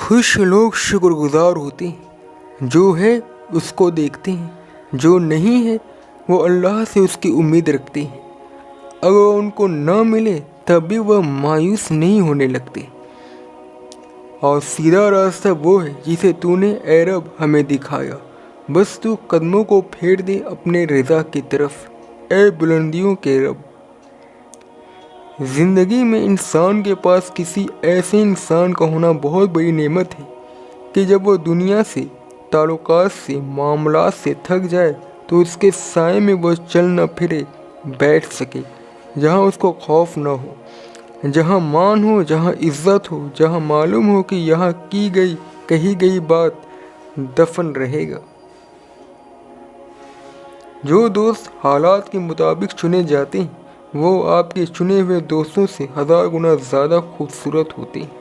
خوش لوگ شکر گزار ہوتے ہیں، جو ہے اس کو دیکھتے ہیں، جو نہیں ہے وہ اللہ سے اس کی امید رکھتے ہیں۔ اگر ان کو نہ ملے تب بھی وہ مایوس نہیں ہونے لگتے۔ اور سیدھا راستہ وہ ہے جسے تو نے اے رب ہمیں دکھایا، بس تو قدموں کو پھیر دے اپنے رضا کی طرف، اے بلندیوں کے رب۔ زندگی میں انسان کے پاس کسی ایسے انسان کا ہونا بہت بڑی نعمت ہے کہ جب وہ دنیا سے، تعلقات سے، معاملات سے تھک جائے تو اس کے سائے میں وہ چل نہ پھرے بیٹھ سکے، جہاں اس کو خوف نہ ہو، جہاں مان ہو، جہاں عزت ہو، جہاں معلوم ہو کہ یہاں کہی گئی بات دفن رہے گا۔ جو دوست حالات کے مطابق چنے جاتے ہیں وہ آپ کے چنے ہوئے دوستوں سے 1000 گنا زیادہ خوبصورت ہوتے ہیں۔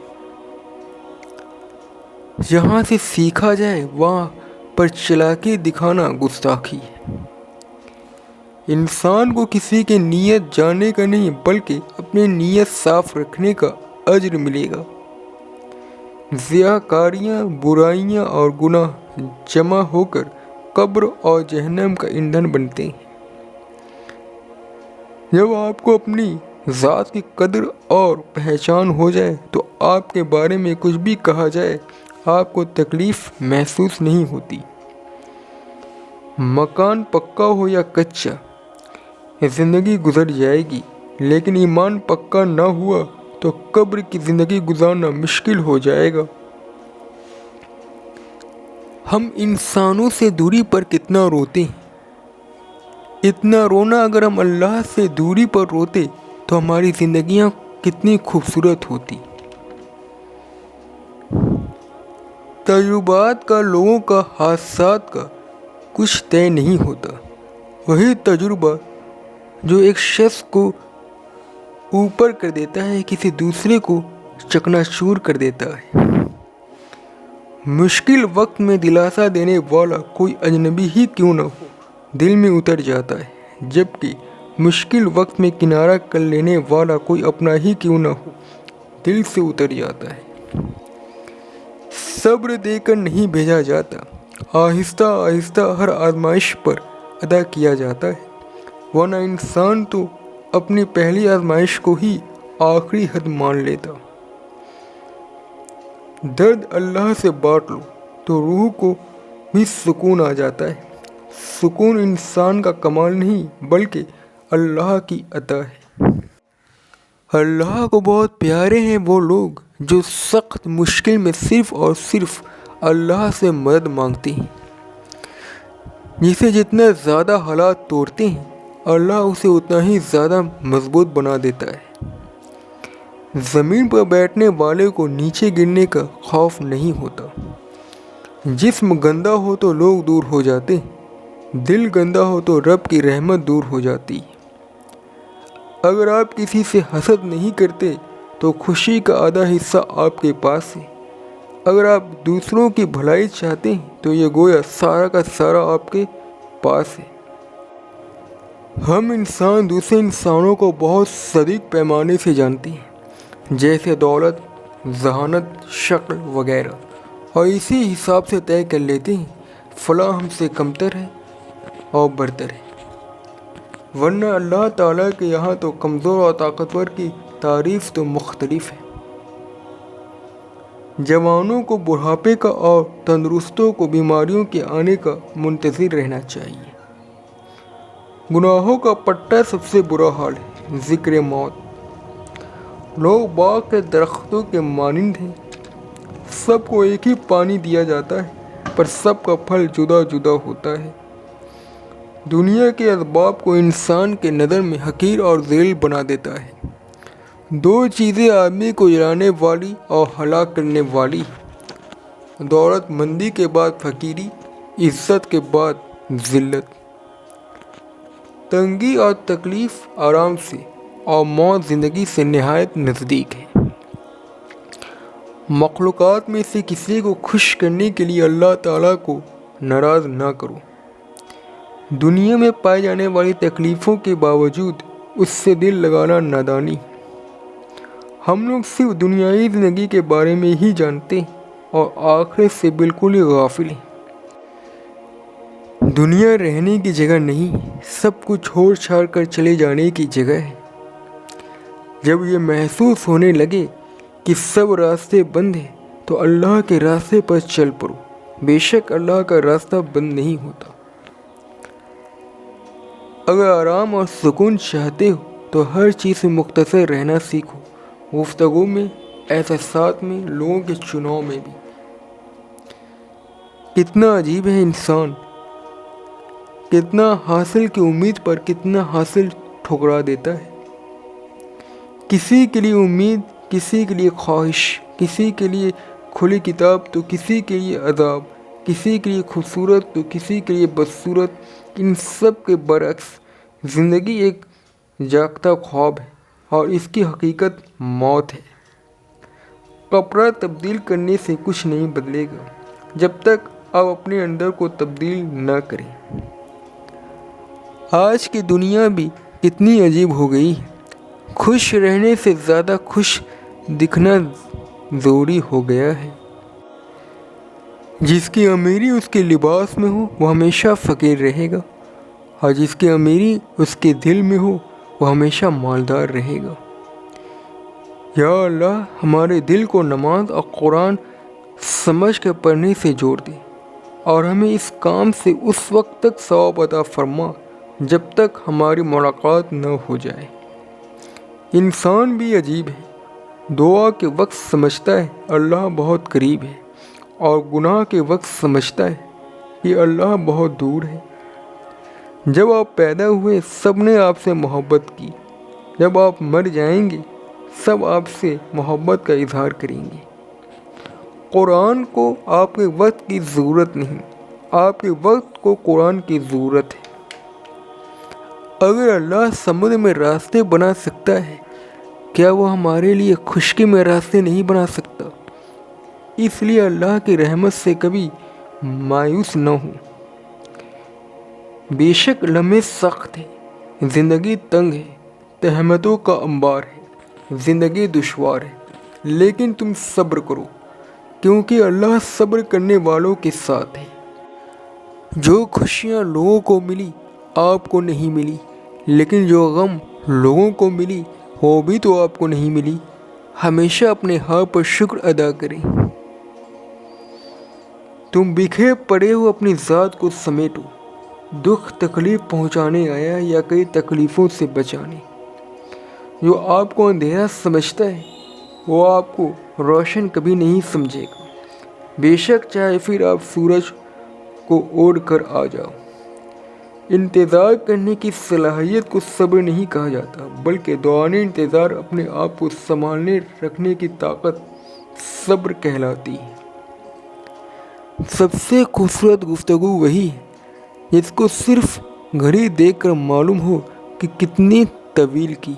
جہاں سے سیکھا جائے وہاں پر چلاکی دکھانا گستاخی ہے۔ انسان کو کسی کی نیت جاننے کا نہیں بلکہ اپنی نیت صاف رکھنے کا اجر ملے گا۔ ضیاءکاریاں، برائیاں اور گناہ جمع ہو کر قبر اور جہنم کا ایندھن بنتے ہیں۔ جب آپ کو اپنی ذات کی قدر اور پہچان ہو جائے تو آپ کے بارے میں کچھ بھی کہا جائے آپ کو تکلیف محسوس نہیں ہوتی۔ مکان پکا ہو یا کچا، زندگی گزر جائے گی، لیکن ایمان پکا نہ ہوا تو قبر کی زندگی گزارنا مشکل ہو جائے گا۔ ہم انسانوں سے دوری پر کتنا روتے ہیں، اتنا رونا اگر ہم اللہ سے دوری پر روتے تو ہماری زندگیاں کتنی خوبصورت ہوتی۔ تجربات کا، لوگوں کا، حادثات کا کچھ طے نہیں ہوتا۔ وہی تجربہ جو ایک شخص کو اوپر کر دیتا ہے کسی دوسرے کو چکنا چور کر دیتا ہے۔ مشکل وقت میں دلاسا دینے والا کوئی اجنبی ہی کیوں نہ ہو دل میں اتر جاتا ہے، جبکہ مشکل وقت میں کنارہ کر لینے والا کوئی اپنا ہی کیوں نہ ہو دل سے اتر جاتا ہے۔ صبر دے کر نہیں بھیجا جاتا، آہستہ آہستہ ہر آزمائش پر ادا کیا جاتا ہے، ورنہ انسان تو اپنی پہلی آزمائش کو ہی آخری حد مان لیتا۔ درد اللہ سے بانٹ لو تو روح کو بھی سکون آ جاتا ہے۔ سکون انسان کا کمال نہیں بلکہ اللہ کی عطا ہے۔ اللہ کو بہت پیارے ہیں وہ لوگ جو سخت مشکل میں صرف اور صرف اللہ سے مدد مانگتے ہیں۔ جسے جتنا زیادہ حالات توڑتے ہیں اللہ اسے اتنا ہی زیادہ مضبوط بنا دیتا ہے۔ زمین پر بیٹھنے والے کو نیچے گرنے کا خوف نہیں ہوتا۔ جسم گندا ہو تو لوگ دور ہو جاتے ہیں، دل گندا ہو تو رب کی رحمت دور ہو جاتی ہے۔ اگر آپ کسی سے حسد نہیں کرتے تو خوشی کا آدھا حصہ آپ کے پاس ہے۔ اگر آپ دوسروں کی بھلائی چاہتے ہیں تو یہ گویا سارا کا سارا آپ کے پاس ہے۔ ہم انسان دوسرے انسانوں کو بہت صدیق پیمانے سے جانتے ہیں، جیسے دولت، ذہانت، شکل وغیرہ، اور اسی حساب سے طے کر لیتے ہیں فلاں ہم سے کمتر ہے اور برتر ہے۔ ورنہ اللہ تعالیٰ کے یہاں تو کمزور اور طاقتور کی تعریف تو مختلف ہے۔ جوانوں کو بڑھاپے کا اور تندرستوں کو بیماریوں کے آنے کا منتظر رہنا چاہیے۔ گناہوں کا پٹا سب سے برا حال ہے، ذکر موت۔ لوگ باغ کے درختوں کے مانند ہیں، سب کو ایک ہی پانی دیا جاتا ہے پر سب کا پھل جدا جدا ہوتا ہے۔ دنیا کے اسباب کو انسان کے نظر میں حقیر اور ذلیل بنا دیتا ہے۔ دو چیزیں آدمی کو جلانے والی اور ہلاک کرنے والی ہیں، دولت مندی کے بعد فقیری، عزت کے بعد ذلت۔ تنگی اور تکلیف آرام سے اور موت زندگی سے نہایت نزدیک ہے۔ مخلوقات میں سے کسی کو خوش کرنے کے لیے اللہ تعالیٰ کو ناراض نہ کرو۔ دنیا میں پائی جانے والی تکلیفوں کے باوجود اس سے دل لگانا نادانی۔ ہم لوگ صرف دنیائی زندگی کے بارے میں ہی جانتے ہیں، اور آخرت سے بالکل ہی غافل ہیں۔ دنیا رہنے کی جگہ نہیں، سب کچھ چھوڑ چھاڑ کر چلے جانے کی جگہ ہے۔ جب یہ محسوس ہونے لگے کہ سب راستے بند ہیں تو اللہ کے راستے پر چل پڑو، بے شک اللہ کا راستہ بند نہیں ہوتا۔ اگر آرام اور سکون چاہتے ہو تو ہر چیز سے مختصر رہنا سیکھو، گفتگو میں، احساسات میں، لوگوں کے چناؤ میں بھی۔ کتنا عجیب ہے انسان، کتنا حاصل کی امید پر کتنا حاصل ٹھکرا دیتا ہے۔ کسی کے لیے امید، کسی کے لیے خواہش، کسی کے لیے کھلی کتاب تو کسی کے لیے عذاب، کسی کے لیے خوبصورت تو کسی کے لیے بدصورت۔ ان سب کے برعکس زندگی ایک جاگتا خواب ہے اور اس کی حقیقت موت ہے۔ کپڑا تبدیل کرنے سے کچھ نہیں بدلے گا جب تک آپ اپنے اندر کو تبدیل نہ کریں۔ آج کی دنیا بھی کتنی عجیب ہو گئی ہے، خوش رہنے سے زیادہ خوش دکھنا ضروری ہو گیا ہے۔ جس کی امیری اس کے لباس میں ہو وہ ہمیشہ فقیر رہے گا، اور جس کی امیری اس کے دل میں ہو وہ ہمیشہ مالدار رہے گا۔ یا اللہ ہمارے دل کو نماز اور قرآن سمجھ کر پڑھنے سے جوڑ دے، اور ہمیں اس کام سے اس وقت تک ثواب عطا فرما جب تک ہماری ملاقات نہ ہو جائے۔ انسان بھی عجیب ہے، دعا کے وقت سمجھتا ہے اللہ بہت قریب ہے، اور گناہ کے وقت سمجھتا ہے کہ اللہ بہت دور ہے۔ جب آپ پیدا ہوئے سب نے آپ سے محبت کی، جب آپ مر جائیں گے سب آپ سے محبت کا اظہار کریں گے۔ قرآن کو آپ کے وقت کی ضرورت نہیں، آپ کے وقت کو قرآن کی ضرورت ہے۔ اگر اللہ سمندر میں راستے بنا سکتا ہے، کیا وہ ہمارے لیے خشکی میں راستے نہیں بنا سکتا؟ اس لیے اللہ کی رحمت سے کبھی مایوس نہ ہو۔ بے شک لمحے سخت ہے، زندگی تنگ ہے، تہمتوں کا انبار ہے، زندگی دشوار ہے، لیکن تم صبر کرو کیونکہ اللہ صبر کرنے والوں کے ساتھ ہے۔ جو خوشیاں لوگوں کو ملی آپ کو نہیں ملی، لیکن جو غم لوگوں کو ملی وہ بھی تو آپ کو نہیں ملی۔ ہمیشہ اپنے حال پر شکر ادا کریں۔ تم بکھرے پڑے ہو اپنی ذات کو سمیٹو، دکھ تکلیف پہنچانے آیا یا کئی تکلیفوں سے بچانے۔ جو آپ کو اندھیرا سمجھتا ہے وہ آپ کو روشن کبھی نہیں سمجھے گا، بے شک چاہے پھر آپ سورج کو اوڑھ کر آ جاؤ۔ انتظار کرنے کی صلاحیت کو صبر نہیں کہا جاتا، بلکہ دوران انتظار اپنے آپ کو سنبھالنے رکھنے کی طاقت صبر کہلاتی ہے۔ سب سے خوبصورت گفتگو وہی ہے جس کو صرف گھڑی دیکھ کر معلوم ہو کہ کتنی طویل کی۔